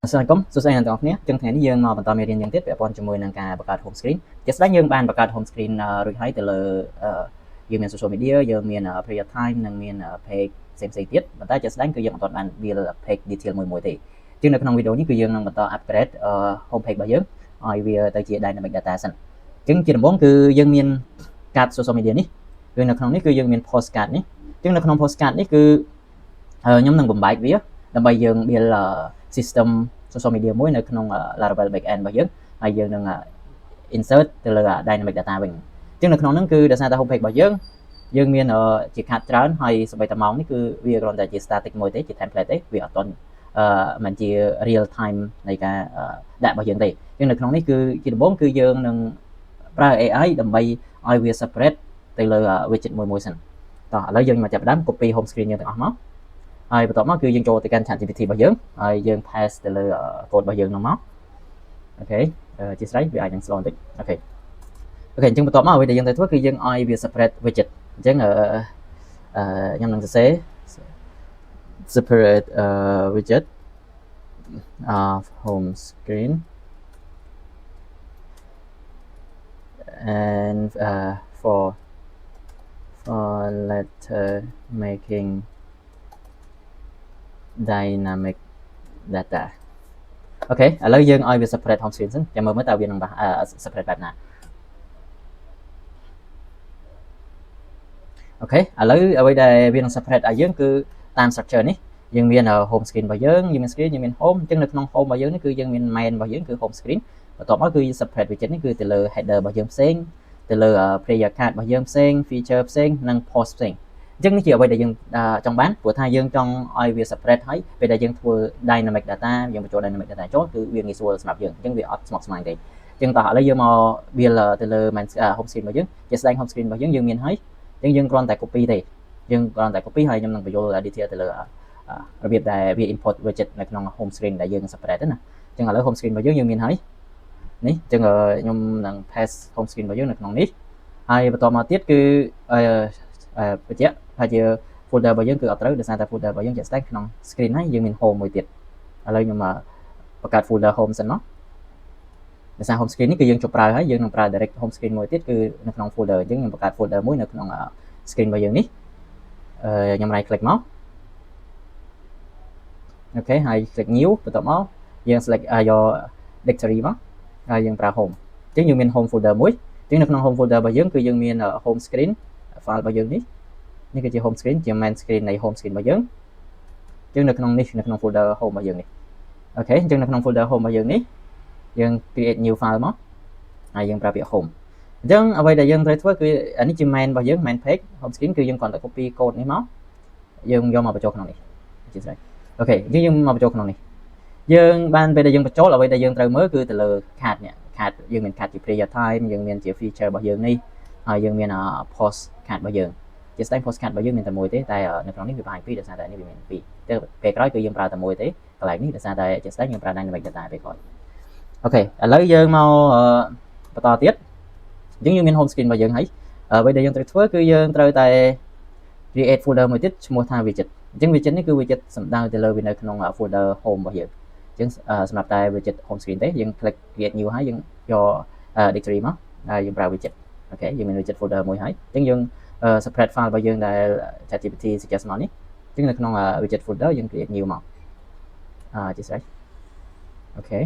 Assalamualaikum សួស្តីអ្នកទាំងអស់គ្នាចឹងថ្ងៃនេះយើងមកបន្តមេរៀនយ៉ាងទៀតពាក់ព័ន្ធជាមួយនឹងការបង្កើត home screen ជាស្ដេចយើងបានបង្កើត home screen រួចហើយទៅលើយើងមាន social media យើងមាន period time និងមាន page ផ្សេងៗទៀតប៉ុន្តែជាស្ដេចគឺយើងមិនទាន់បាន build page detail មួយទេចឹងនៅក្នុងវីដេអូនេះគឺយើងនឹងបន្ត upgrade home page របស់យើងឲ្យវាទៅជា dynamic data សិនចឹងជាដំបូងគឺយើងមាន card social media នេះគឺនៅក្នុងនេះគឺយើងមាន postcard នេះចឹងនៅក្នុង postcard នេះគឺខ្ញុំនឹងបំបែកវាដើម្បីយើង build system social media មួយនៅក្នុង Laravel backend របស់យើងហើយយើងនឹង insert ទៅលើ dynamic data វិញអញ្ចឹងនៅក្នុងហ្នឹងគឺដោយសារតែ home page របស់យើងមានជា card ច្រើនហើយសម្បីតែម៉ោងនេះគឺវាគ្រាន់តែជា static មួយទេជា template ទេវាអត់ទាន់មិនជា real time នៃការដាក់របស់យើងទេអញ្ចឹងនៅក្នុងនេះគឺជាដំបូងគឺយើងនឹងប្រើ AI ដើម្បីឲ្យវា separate ទៅលើ widget មួយសិនតោះឥឡូវយើងមកចាប់ផ្ដើម copy home screen យើងទាំងអស់មកហើយបន្ទាប់មកគឺយើងចូលទៅកាន់ ChatGPT របស់យើងហើយយើង paste ទៅលើ code របស់យើងនោះមកអូខេជាស្រ័យវាអាចនឹង slow បន្តិចអូខេអញ្ចឹងបន្ទាប់មកអ្វីដែលយើងត្រូវធ្វើគឺយើងឲ្យវា separate widget អញ្ចឹងខ្ញុំនឹងសរសេរ separate widget of home screen and for letter making dynamic data អូខេឥឡូវយើងឲ្យវា separate home screen សិនចាំមើលតើវានឹង separate បែបណាអូខេឥឡូវអ្វីដែលវានឹង separate ឲ្យយើងគឺតាម structure នេះយើងមាន home screen របស់យើងមាន screen យើងមាន home អញ្ចឹងនៅក្នុង home របស់យើងនេះគឺយើងមាន main របស់យើងគឺ home screen បន្ទាប់មកគឺ separate widget នេះគឺទៅលើ header របស់យើងផ្សេងទៅលើ player card របស់យើងផ្សេង feature ផ្សេងនិង post ផ្សេងអញ្ចឹងនេះជាអ្វីដែលយើងចង់បានព្រោះថាយើងចង់ឲ្យវា separate ហើយពេលដែលយើងធ្វើ dynamic data យើងបញ្ចូល dynamic data ចូលគឺវាងាយស្រួលសម្រាប់យើងអញ្ចឹងវាអត់ស្មុគស្មាញទេអញ្ចឹងតោះឥឡូវយើងមក build ទៅលើ home screen របស់យើងជាស្ដែង home screen របស់យើងមានហើយអញ្ចឹងយើងគ្រាន់តែ copy ទេយើងគ្រាន់តែ copy ហើយខ្ញុំនឹងបញ្ចូល detail ទៅលើរបៀបដែលវា import widget នៅក្នុង home screen ដែលយើង separate ណាអញ្ចឹងឥឡូវ home screen របស់យើងមានហើយនេះអញ្ចឹងខ្ញុំនឹង paste home screen របស់យើងនៅក្នុងនេះហើយបន្តមកទៀតគឺបញ្ជាក់ថាជា folder របស់យើងគឺអត់ត្រូវដោយសារតែ folder របស់យើងជាក់ស្ដែងក្នុង screen ហើយយើងមាន home មួយទៀតឥឡូវខ្ញុំបង្កើត folder home សិនមកដោយសារ home screen នេះគឺយើងជប់ប្រើហើយយើងនឹងប្រើ direct home screen មួយទៀតគឺនៅក្នុង folder អញ្ចឹងខ្ញុំបង្កើត folder មួយនៅក្នុង screen របស់យើងនេះខ្ញុំ right click មកអូខេហើយ click new បន្ទាប់មកយើង select យក directory មកហើយយើងប្រើ home អញ្ចឹងយើងមាន home folder មួយអញ្ចឹងនៅក្នុង home folder របស់យើងគឺយើងមាន home screen file របស់យើងនេះគឺជា home screen ជា main screen នៃ home screen របស់យើងអញ្ចឹងនៅក្នុងនេះនៅក្នុង folder home របស់យើងនេះអូខេអញ្ចឹងនៅក្នុង folder home របស់យើងនេះយើង create new file មកហើយយើងប្រើពាក្យ home អញ្ចឹងអ្វីដែលយើងត្រូវធ្វើគឺអានេះជា main របស់យើង main page home screen គឺយើងគ្រាន់តែ copy code នេះមកយើងយកមកបញ្ចូលក្នុងនេះជាស្រេចអូខេអញ្ចឹងយើងមកបញ្ចូលក្នុងនេះយើងបានពេលដែលយើងបញ្ចូលអ្វីដែលយើងត្រូវមើលគឺទៅលើ card នេះ card យើងមាន card ជា player time យើងមានជា feature របស់យើងនេះហើយយើងមាន post card របស់យើងជាស្ដែង post card របស់យើងមានតែមួយទេតែនៅក្នុងនេះវាបានពីរដោយសារតែនេះវាមានពីរទៅពេលក្រោយគឺយើងប្រើតែមួយទេកន្លែងនេះដោយសារតែជាស្ដែងយើងប្រើ dynamic data ពេលក្រោយអូខេឥឡូវយើងមកបន្តទៀតអញ្ចឹងយើងមាន home screen របស់យើងហើយអ្វីដែលយើងត្រូវធ្វើគឺយើងត្រូវតែ create folder មួយទៀតឈ្មោះថា widget អញ្ចឹង widget នេះគឺ widget សំដៅទៅលើវានៅក្នុង folder home របស់យើងអញ្ចឹងសម្រាប់តែ widget home screen ទេយើង click create new ហើយយើងយក directory មកហើយយើងប្រើ widget អូខេយើងមាន widget folder មួយហើយអញ្ចឹងយើងseparate file របស់យើងដែល ChatGPT suggest មកនេះអញ្ចឹងនៅក្នុង widget folder យើង create new មកជាស្រេចអូខេ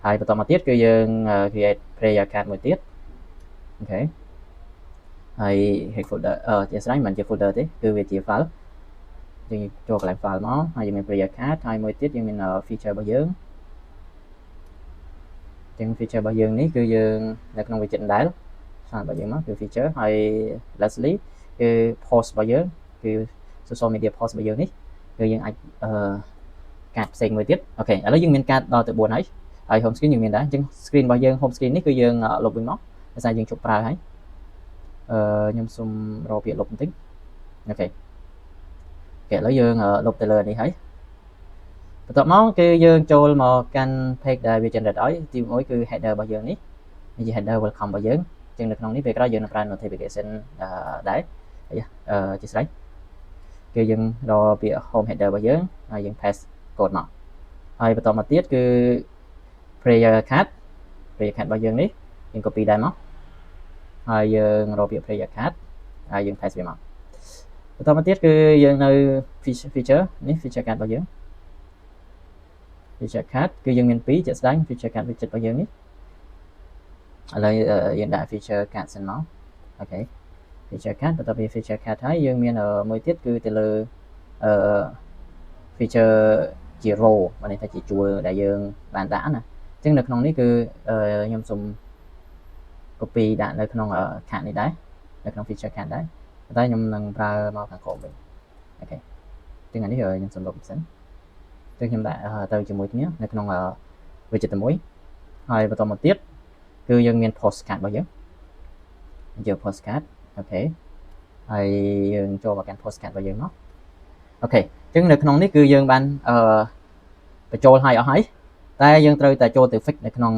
ហើយបន្តមកទៀតគឺយើង create player card មួយទៀតអូខេហើយ head folder ជាស្រេចមិនជា folder ទេគឺវាជា file យើងចូលកន្លែង file មកហើយយើងមាន player card ហើយមួយទៀតយើងមាន feature របស់យើងអញ្ចឹង feature របស់យើងនេះគឺយើងនៅក្នុង widget ដែល file របស់យើងមកគឺ feature ហើយ lastly គឺ post របស់យើងគឺ social media post របស់យើងនេះគឺយើងអាចកាត់ផ្សេងមួយទៀតអូខេឥឡូវយើងមានកាត់ដល់ទៅ4ហើយ home screen យើងមានដែរអញ្ចឹង screen របស់យើង home screen នេះគឺយើងលុបវិញមកដោយសារយើងជប់ប្រើហើយខ្ញុំសុំរកពាក្យលុបបន្តិចអូខេឥឡូវយើងលុបទៅលើនេះហើយបន្ទាប់មកគឺយើងចូលមកកាន់ page ដែលវា generate ឲ្យទី1គឺ header របស់យើងនេះជា header welcome របស់យើងអញ្ចឹងនៅក្នុងនេះពេលក្រោយយើងនឹងប្រើ notification ដែរជាស្រេចគឺយើងរកពាក្យ home header របស់យើងហើយយើង paste code មក ហើយបន្តមកទៀតគឺ player card របស់យើងនេះយើង copy ដែរមកហើយយើងរកពាក្យ player card ហើយយើង paste វាមកបន្តមកទៀតគឺយើងនៅ feature នេះ feature card របស់យើង feature card គឺយើងមាន2ជាក់ស្ដែង feature card widget របស់យើងនេះឥឡូវយើងដាក់ feature card សិនមកអូខេ feature card បន្ទាប់ពី feature card ហើយយើងមានមួយទៀតគឺទៅលើ feature ជា row បានន័យថាជាជួរដែលយើងបានដាក់ណាអញ្ចឹងនៅក្នុងនេះគឺខ្ញុំសូម copy ដាក់នៅក្នុង card នេះដែរនៅក្នុង feature card ដែរតែខ្ញុំនឹងប្រើមកខាងក្រោមវិញអូខេអញ្ចឹងអានេះខ្ញុំសូមលុបសិនអញ្ចឹងខ្ញុំដាក់ទៅជាមួយគ្នានៅក្នុង widget តែមួយហើយបន្តមកទៀតគឺយើងមាន postcard របស់យើងយក postcard អូខេហើយយើងចូលមកកាន់ postcard របស់យើងមកអូខេអញ្ចឹងនៅក្នុងនេះគឺយើងបានបញ្ចូលឲ្យអស់ហើយតែយើងត្រូវតែចូលទៅ fix នៅក្នុង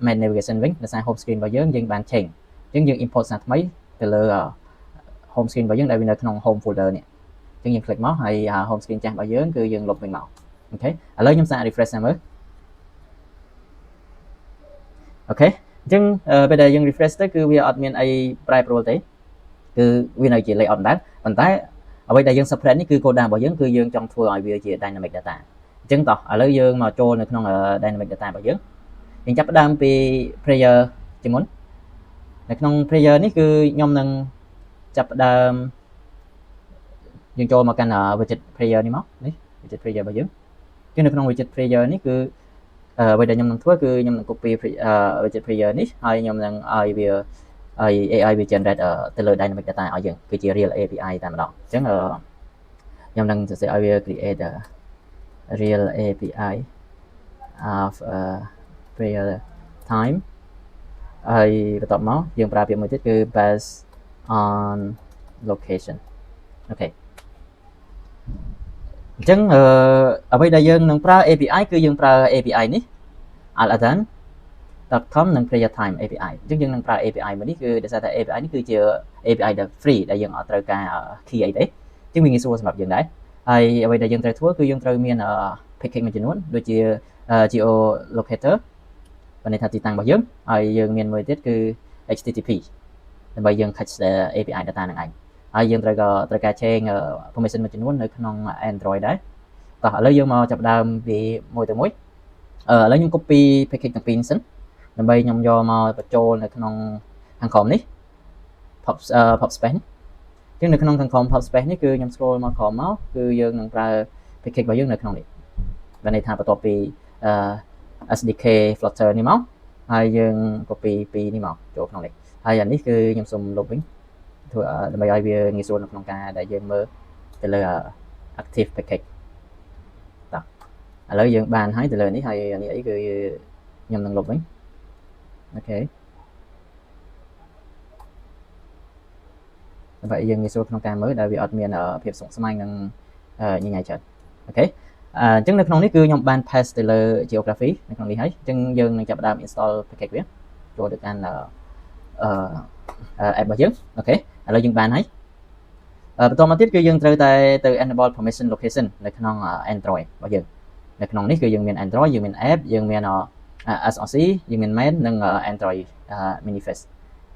main navigation វិញដោយសារ home screen របស់យើងបាន change អញ្ចឹងយើង import សារថ្មីទៅលើ home screen របស់យើងដែលវានៅក្នុង home folder នេះអញ្ចឹងយើង click មកហើយ home screen ចាស់របស់យើងគឺយើងលុបវិញមកអូខេឥឡូវខ្ញុំសាក refresh មើលអូខេអញ្ចឹងពេលដែលយើង refresh ទៅគឺវាអត់មានអីប្រែប្រួលទេគឺវានៅជា layout ដែរប៉ុន្តែអ្វីដែលយើង separate នេះគឺ code របស់យើងគឺយើងចង់ធ្វើឲ្យវាជា dynamic data អញ្ចឹងតោះឥឡូវយើងមកចូលនៅក្នុង dynamic data របស់យើងចាប់ផ្ដើមពី player ជាមុននៅក្នុង player នេះគឺខ្ញុំនឹងចាប់ផ្ដើមយើងចូលមកកាន់ widget player នេះមកនេះ widget player របស់យើងគឺនៅក្នុង widget player នេះគឺអ្វីដែលខ្ញុំនឹងធ្វើគឺខ្ញុំនឹង copy widget player នេះហើយខ្ញុំនឹងឲ្យវាឲ្យ AI វា generate ទៅលើ dynamic data ឲ្យយើងគឺជា real API តែម្ដងអញ្ចឹងខ្ញុំនឹងសរសេរឲ្យវា create real API of player time ហើយបន្ទាប់មកយើងប្រើពាក្យមួយទៀតគឺ based on location អូខេអញ្ចឹងអ្វីដែលយើងនឹងប្រើ API គឺយើងប្រើ API នេះ aladan.com និង player time API អញ្ចឹងយើងនឹងប្រើ API មួយនេះគឺដោយសារតែ API នេះគឺជា API ដែល free ដែលយើងអត់ត្រូវការ key អីទេអញ្ចឹងវាងាយស្រួលសម្រាប់យើងដែរហើយអ្វីដែលយើងត្រូវធ្វើគឺយើងត្រូវមាន package មួយចំនួនដូចជា geolocator បានន័យថាទីតាំងរបស់យើងហើយយើងមានមួយទៀតគឺ HTTP ដើម្បីយើង catch API data ហ្នឹងឯងហើយយើងត្រូវការ change permission មួយចំនួននៅក្នុង Android ដែរតោះឥឡូវយើងមកចាប់ដើមពីមួយទៅមួយឥឡូវខ្ញុំ copy package ទាំងពីរសិនដើម្បីខ្ញុំយកមកបញ្ចូលនៅក្នុងខាងក្រោមនេះ pop space នេះនៅក្នុងខាងក្រោម pop space នេះគឺខ្ញុំ scroll មកក្រោមមកគឺយើងនឹងប្រើ package របស់យើងនៅក្នុងនេះបានន័យថាបន្ទាប់ពី SDK Flutter នេះមកហើយយើង copy ពីនេះមកចូលក្នុងនេះហើយអានេះគឺខ្ញុំសូមលុបវិញធ្វើដើម្បីឲ្យវាងាយស្រួលនៅក្នុងការដែលយើងមើលទៅលើ active package តោះឥឡូវយើងបានហើយទៅលើនេះហើយនេះអីគឺខ្ញុំនឹងលុបវិញអូខេដើម្បីយើងងាយស្រួលក្នុងការមើលដែលវាអត់មានភាពស្មុគស្មាញនឹងញញ៉ៃច្រើនអូខេអញ្ចឹងនៅក្នុងនេះគឺខ្ញុំបាន paste ទៅលើ geography នៅក្នុងនេះហើយអញ្ចឹងយើងនឹងចាប់ផ្ដើម install package វាចូលទៅកាន់app របស់យើងអូខេឥឡូវយើងបានហើយបន្តមកទៀតគឺយើងត្រូវតែទៅ enable permission location នៅក្នុង Android របស់យើងនៅក្នុងនេះគឺយើងមាន Android យើងមាន app យើងមាន SRC យើងមាន main និង Android manifest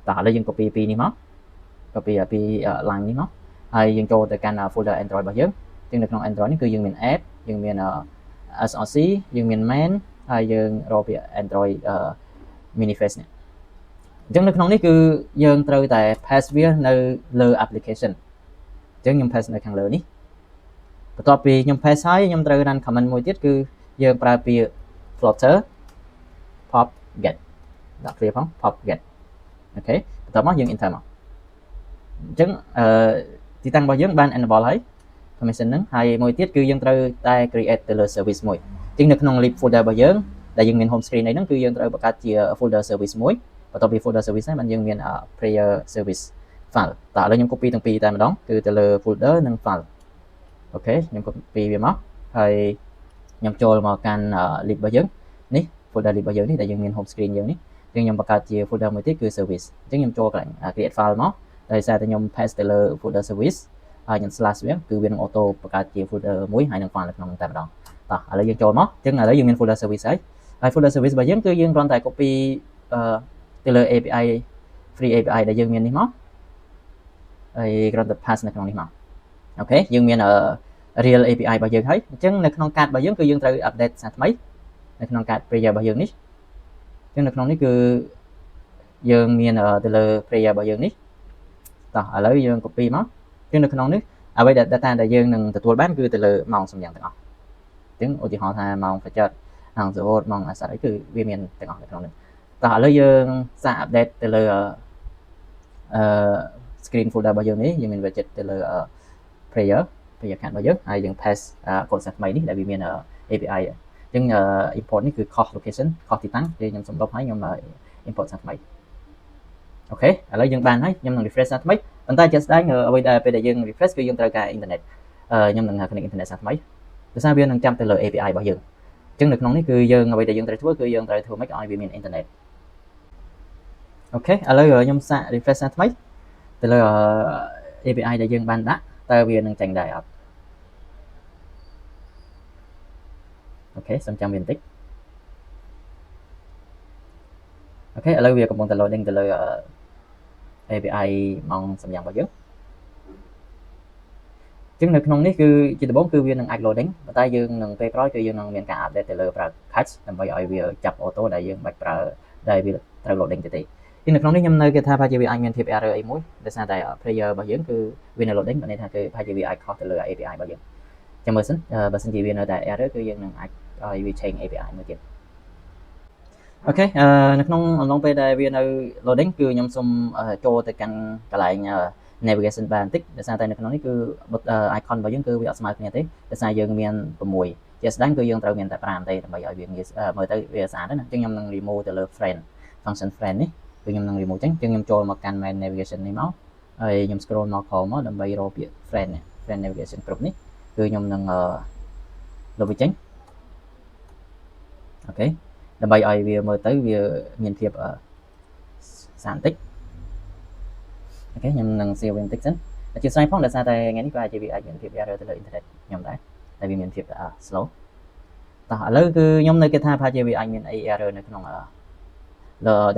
តោះឥឡូវយើង copy ពីនេះមក copy ពី line នេះមកហើយយើងចូលទៅកាន់ folder Android របស់យើងជាងនៅក្នុង Android នេះគឺយើងមាន app យើងមាន SRC យើងមាន main ហើយយើងរកពី Android manifest នេះអញ្ចឹងនៅក្នុងនេះគឺយើងត្រូវតែ paste វានៅលើ application អញ្ចឹងខ្ញុំ paste នៅខាងលើនេះបន្ទាប់ពីខ្ញុំ paste ហើយខ្ញុំត្រូវ run command មួយទៀតគឺយើងប្រើពាក្យ flutter pop get ដាក់ clear ផង pop get អូខេបន្ទាប់មកយើង enter មកអញ្ចឹងទីតាំងរបស់យើងបាន enable ហើយ permission ហ្នឹងហើយមួយទៀតគឺយើងត្រូវតែ create ទៅលើ service មួយអញ្ចឹងនៅក្នុង lib folder របស់យើងដែលយើងមាន home screen ហ្នឹងគឺយើងត្រូវបង្កើតជា folder service មួយបន្ទាប់ពី folder service ហ្នឹងបានយើងមាន player service file តើឥឡូវខ្ញុំ copy ទាំងពីរតែម្ដងគឺទៅលើ folder និង file អូខេខ្ញុំ copy វាមកហើយខ្ញុំចូលមកកាន់ lib របស់យើងនេះ folder lib របស់យើងនេះដែលយើងមាន home screen យើងនេះអញ្ចឹងខ្ញុំបង្កើតជា folder មួយទៀតគឺ service អញ្ចឹងខ្ញុំចូលកន្លែង create file មកដោយសារតែខ្ញុំ paste ទៅលើ folder service ហើយខ្ញុំ slash វាគឺវានឹង auto បង្កើតជា folder មួយហើយនឹង file នៅក្នុងតែម្ដង តោះឥឡូវយើងចូលមកអញ្ចឹងឥឡូវយើងមាន folder service ហើយ folder service របស់យើងគឺយើងគ្រាន់តែ copy ទៅលើ API free API ដែលយើងមាននេះមកហើយគ្រាន់តែ pass នៅក្នុងនេះមកអូខេយើងមានreal API របស់យើងហើយអញ្ចឹងនៅក្នុងកាតរបស់យើងគឺយើងត្រូវ update សារថ្មីនៅក្នុងកាត player របស់យើងនេះអញ្ចឹងនៅក្នុងនេះគឺយើងមានទៅលើ player របស់យើងនេះតោះឥឡូវយើង copy មកអញ្ចឹងនៅក្នុងនេះអ្វីដែល data ដែលយើងនឹងទទួលបានគឺទៅលើម៉ោងសម្យ៉ាងទាំងអស់អញ្ចឹងឧទាហរណ៍ថាម៉ោងបច្ចិតម៉ោងសវតម៉ោងអាស័យគឺវាមានទាំងអស់នៅក្នុងនេះតោះឥឡូវយើងសាក update ទៅលើscreen folder របស់យើងនេះយើងមាន widget ទៅលើ player account របស់យើងហើយយើង paste កូដសាថ្មីនេះដែលវាមាន API អញ្ចឹង import នេះគឺ cost location cost ទីតាំងគឺខ្ញុំសម្រុបឲ្យខ្ញុំ import សាថ្មីអូខេឥឡូវយើងបានហើយខ្ញុំនឹង refresh សាថ្មីប៉ុន្តែជាក់ស្ដែងអ្វីដែលពេលដែលយើង refresh គឺយើងត្រូវការ internet ខ្ញុំនឹង connect internet សាថ្មីដោយសារវានឹងចាំទៅលើ API របស់យើងអញ្ចឹងនៅក្នុងនេះគឺយើងអ្វីដែលយើងត្រូវធ្វើគឺយើងត្រូវធ្វើម៉េចឲ្យវាមាន internet អូខេឥឡូវខ្ញុំសាក refresh សាថ្មីទៅលើ API ដែលយើងបានដាក់តើវានឹងចេញដែរអត់អូខេសូមចាំវាបន្តិចអូខេឥឡូវវាកំពុងតែ loading ទៅលើ API ម៉ោងសម្យ៉ាងរបស់យើងអញ្ចឹងនៅក្នុងនេះគឺជាដំបូងគឺវានឹងអាច loading ប៉ុន្តែយើងនឹងពេលក្រោយគឺយើងនឹងមានការ update ទៅលើប្រើ cache ដើម្បីឲ្យវាចាប់ auto ដែលយើងបាច់ប្រើដែលវាត្រូវ loading ទេទីនៅក្នុងនេះខ្ញុំនៅគេថាប្រហែលជាវាអាចមានភាព error អីមួយដោយសារតែ player របស់យើងគឺវានៅ loading បានន័យថាគឺប្រហែលជាវាអាចខុសទៅលើ API របស់យើងចាំមើលសិនបើសិនជាវានៅតែ error គឺយើងនឹងអាចឲ្យវា change API មួយទៀតអូខេនៅក្នុងអំឡុងពេលដែលវានៅ loading គឺខ្ញុំសូមចូលទៅកាន់កន្លែង navigation bar បន្តិចដោយសារតែនៅក្នុងនេះគឺ icon របស់យើងគឺវាអត់ស្មើគ្នាទេដោយសារយើងមាន6ជាស្ដែងគឺយើងត្រូវមានតែ5ទេដើម្បីឲ្យវាងាយមើលទៅវាស្អាតណាអញ្ចឹងខ្ញុំនឹង remove ទៅលើ friend function friend នេះគឺខ្ញុំនឹង remove អញ្ចឹងខ្ញុំចូលមកកាន់ main navigation នេះមកហើយខ្ញុំ scroll មកក្រោមមកដើម្បីរកពាក្យ friend នេះ friend navigation group នេះគឺខ្ញុំនឹងលុបវាចេញអូខេដើម្បីឲ្យវាមើលទៅវាមានភាពស្អាតបន្តិចអូខេខ្ញុំនឹង save វាបន្តិចសិនជាស្អីផងដោយសារតែថ្ងៃនេះក៏អាចវាអាចមានភាព error ទៅលើ internet ខ្ញុំដែរតែវាមានភាព slow តោះឥឡូវគឺខ្ញុំនៅគេថាប្រហែលជាវាអាចមានអី error នៅក្នុង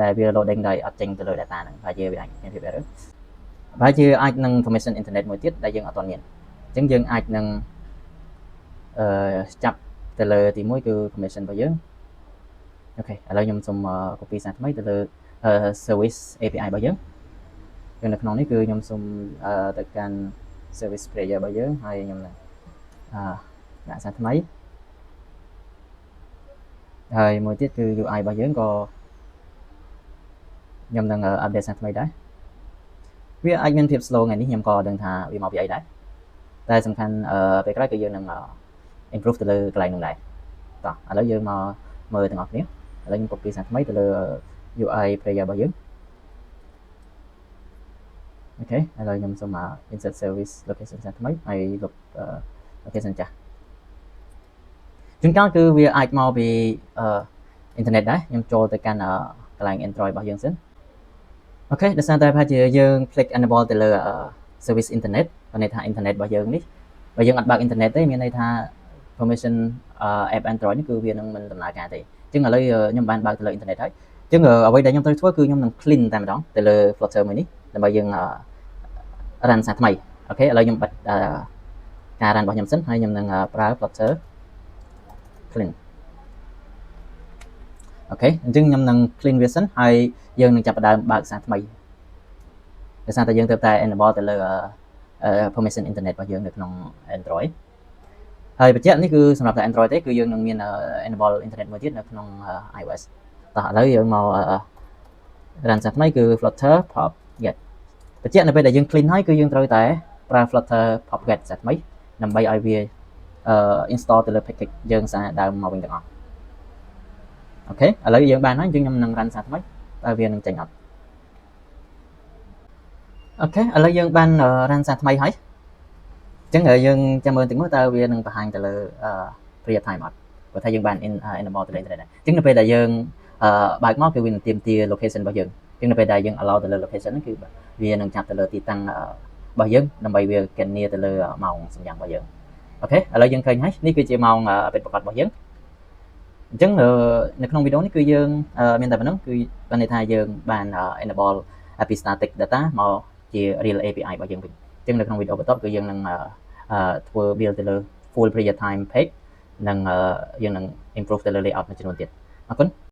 ដែលវា loading ដោយអត់ចេញទៅលើ data ហ្នឹងប្រហែលជាវាអាចមានភាព error ប្រហែលជាអាចនឹង information internet មួយទៀតដែលយើងអត់ទាន់មានអញ្ចឹងយើងអាចនឹងចាប់ទៅលើទី1គឺ information របស់យើងអូខេឥឡូវខ្ញុំសូម copy សារថ្មីទៅលើ service API របស់យើងនៅក្នុងនេះគឺខ្ញុំសូមទៅកាន់ service player របស់យើងហើយខ្ញុំនឹងដាក់សារថ្មីហើយមួយទៀតគឺ UI របស់យើងក៏ខ្ញុំនឹង update សារថ្មីដែរវាអាចមានភាព slow ថ្ងៃនេះខ្ញុំក៏ដឹងថាវាមកពីអីដែរតែសំខាន់ពេលក្រោយគឺយើងនឹង improve ទៅលើកន្លែងនោះដែរតោះឥឡូវយើងមកមើលទាំងអស់គ្នាឥឡូវខ្ញុំ copy សារថ្មីទៅលើ UI player របស់យើងអូខេឥឡូវខ្ញុំសូម insert service location សារថ្មីហើយលុប location ចាស់ជួនកាលគឺវាអាចមកពី internet ដែរខ្ញុំចូលទៅកាន់កន្លែង Android របស់យើងសិនអូខេដោយសារតែប្រហែលជាយើង click enable ទៅលើ service internet បានន័យថា internet របស់យើងនេះបើយើងអត់បើក internet ទេមានន័យថា permission app Android នេះគឺវានឹងមិនដំណើរការទេអញ្ចឹងឥឡូវខ្ញុំបានបើកទៅលើ internet ហើយអញ្ចឹងអ្វីដែលខ្ញុំត្រូវធ្វើគឺខ្ញុំនឹង clean តែម្ដងទៅលើ Flutter មួយនេះដើម្បីយើង run សារថ្មីអូខេឥឡូវខ្ញុំបិទការ run របស់ខ្ញុំសិនហើយខ្ញុំនឹងប្រើ Flutter clean អូខេអញ្ចឹងខ្ញុំនឹង clean វាសិនហើយយើងនឹងចាប់ផ្ដើមបើកសារថ្មីដោយសារតែយើងត្រូវតែ enable ទៅលើ permission internet របស់យើងនៅក្នុង Android ហើយបញ្ជាក់នេះគឺសម្រាប់តែ Android ទេគឺយើងនឹងមាន enable internet មួយទៀតនៅក្នុង iOS តោះឥឡូវយើងមក run សារថ្មីគឺ Flutter pop get បញ្ជាក់នៅពេលដែលយើង clean ហើយគឺយើងត្រូវតែប្រើ Flutter pop get សារថ្មីដើម្បីឲ្យវាinstall ទៅលើ package យើងសារដើមមកវិញទាំងអស់អូខេឥឡូវយើងបានហើយខ្ញុំនឹង run សារថ្មីតើវានឹងចេញអត់អូខេឥឡូវយើងបាន run សារថ្មីហើយអញ្ចឹងយើងចាំមើលតិចមើលតើវានឹងបង្ហាញទៅលើ real time អត់ព្រោះថាយើងបាន enable ទៅលើ internet អញ្ចឹងនៅពេលដែលយើងបើកមកគឺវានឹងទាមទារ location របស់យើងអញ្ចឹងនៅពេលដែលយើង allow ទៅលើ location ហ្នឹងគឺវានឹងចាប់ទៅលើទីតាំងរបស់យើងដើម្បីវា scan near ទៅលើម៉ោងសម្យ៉ាងរបស់យើង អូខេឥឡូវយើងឃើញហើយនេះគឺជាម៉ោងពិតប្រាកដរបស់យើងអញ្ចឹងនៅក្នុងវីដេអូនេះគឺយើងមានតែប៉ុណ្្នឹងគឺបានន័យថាយើងបាន enable API static data មកជា real API របស់យើងវិញអញ្ចឹងនៅក្នុងវីដេអូបន្ទាប់គឺយើងនឹងធ្វើ build ទៅលើ full period time page និងយើងនឹង improve ទៅលើ layout មួយចំនួនទៀតអរគុណ